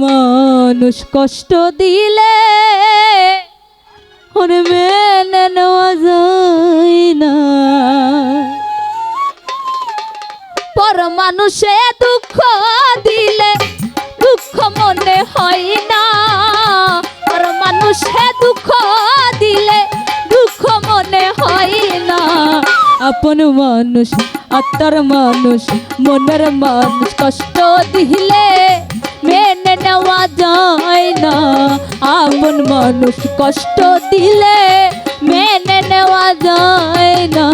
মানুষ কষ্ট দিলে ওরে মেনে নেওয়া যায় না। পর মানুষে দুঃখ দিলে দুঃখ মনে হয় না। পর মানুষে দুঃখ দিলে দুঃখ মনে হয় না। আপন মানুষ আত্মার মানুষ মনের মানুষ কষ্ট দিলে মেনে নেওয়া যায় না। আপন মানুষ কষ্ট দিলে মেনে নেওয়া যায় না।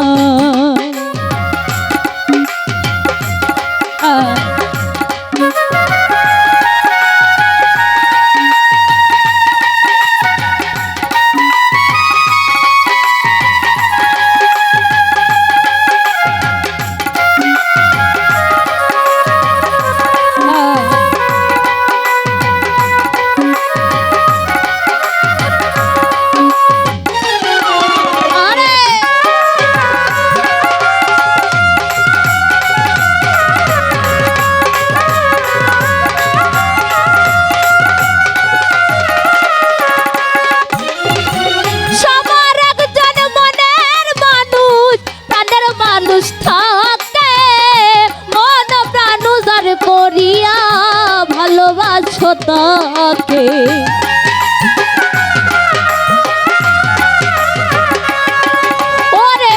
তাকে ওরে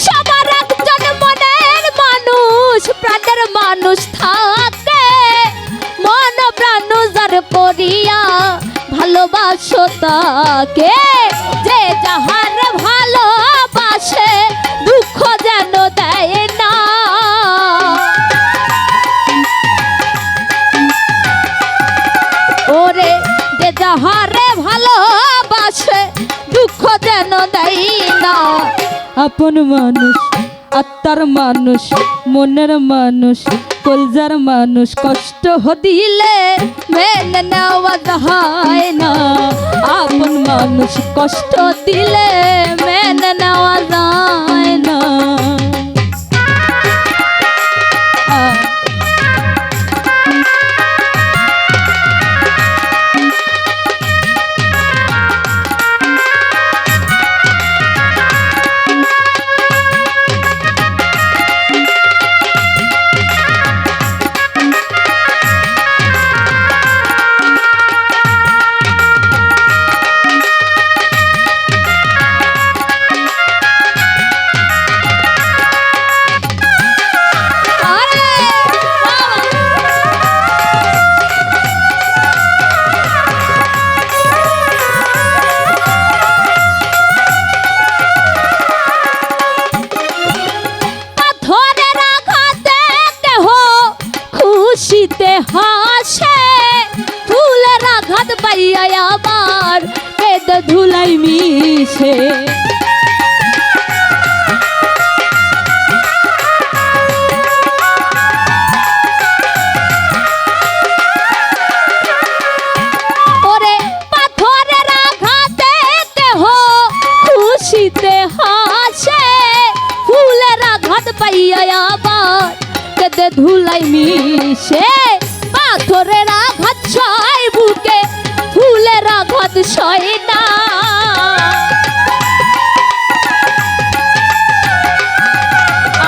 সবার একজন মনের মানুষ প্রাণের মানুষ থাকে। মন প্রাণ যার করিয়া ভালোবাসো তাকে। যে যাহার ভালোবাসে দুঃখ যেন দেয় না। ওরে যে যাহারে ভালোবাসে দুঃখ যেন দেয় না। আপন মানুষ আত্মার মানুষ মনের মানুষ কলজার মানুষ কষ্ট দিলে মেনে নেওয়া যায় না। আপন মানুষ কষ্ট দিলে মেনে নেওয়া যায় না। খুশিতে হাসে ফুলের আঘাত পাইয়া আমার কেঁদে ধুলাই মিশে। ওরে পাথরের আঘাতে দেহ খুশিতে হাসে ফুলের আঘাত পাইয়া আমার কেঁদে ধুলাই মিশে। পাথরের আঘাত সয় বুকে ফুলের আঘাত সয় না।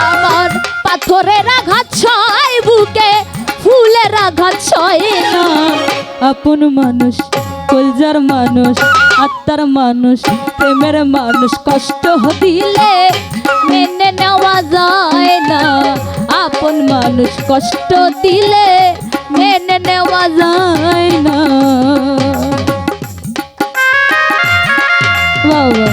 আমার পাথরের আঘাত সয় বুকে ফুলের আঘাত সয় না। আপন মানুষ কলজার মানুষ আত্মার মানুষ প্রেমের মানুষ কষ্ট দিলে মেনে নেওয়া যায় না। আপন মানুষ কষ্ট দিলে মেনে নেওয়া যায় না। বাবা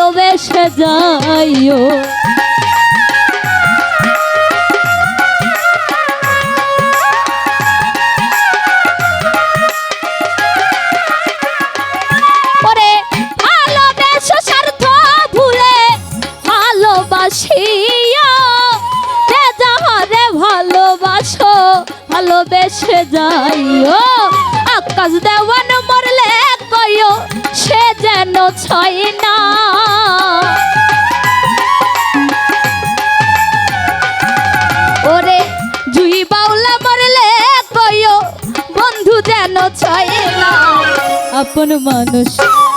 ভালোবেসে যাইও। ওরে ভালোবেসে স্বার্থ ভুলে ভালোবাসিও, যে যাহারে ভালোবাসো ভালোবেসে যাইও। আকাশ দেওয়ান মরলে কইও সে যেন ছয় না, ওরে জুই বাউলা মরলে কইও বন্ধু যেন ছয় না। আপন মানুষ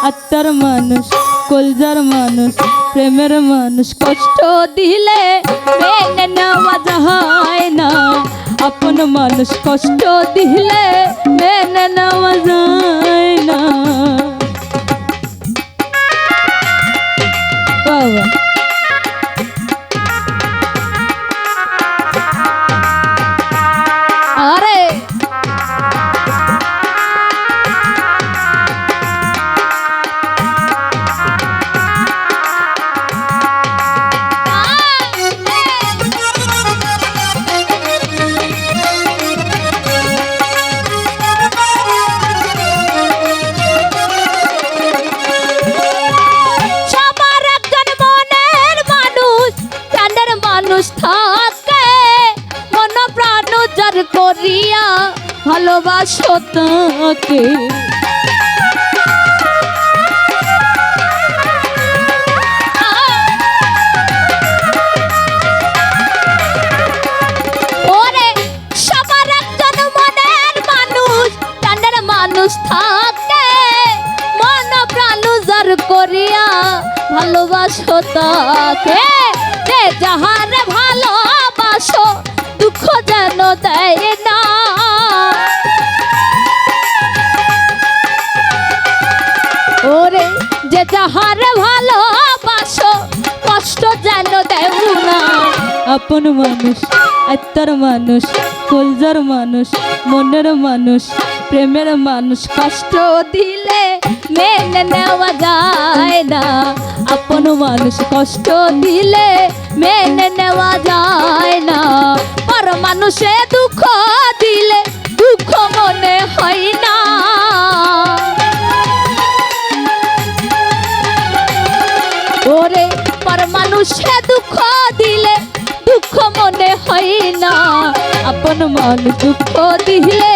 আত্মার মানুষ কলজার মানুষ প্রেমের মানুষ কষ্ট দিলে মেনে নেওয়া যায় না। আপন মানুষ কষ্ট দিলে মেনে নেওয়া যায় না। বাবা আরে থাকে মন প্রাণ যার করিয়া ভালোবাসো তাকে। ওরে সবার একজন মনের মানুষ প্রাণের মানুষ থাকে মন প্রাণ যার করিয়া ভালোবাসো তাকে। যে যাহারে ভালোবাসো দুঃখ যেন দেয় না, ওরে যে যাহারে ভালোবাসো কষ্ট যেন দেও না। আপন মানুষ আত্মার মানুষ কলজার মানুষ মনের মানুষ প্রেমের মানুষ কষ্ট দিলে মেনে নেওয়া যায় না। আপন মানুষ কষ্ট দিলে মেনে নেওয়া যায় না। পর মানুষে দুঃখ দিলে দুঃখ মনে হয় না, ওরে পর মানুষে দুঃখ দিলে দুঃখ মনে হয় না। আপন মানুষ দুঃখ দিলে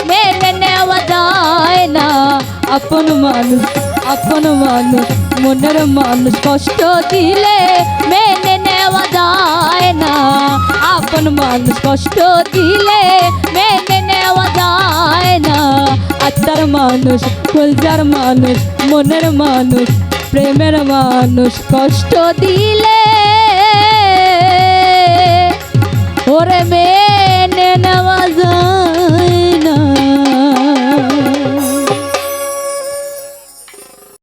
মেনে নেওয়া যায় না। আপন মানুষ মনের মানুষ কষ্ট দিলে মেনে নেওয়া যায় না। আপন মানুষ কষ্ট দিলে মেনে নেওয়া যায় না। আত্মার মানুষ কলজার মানুষ মনের মানুষ প্রেমের মানুষ কষ্ট দিলে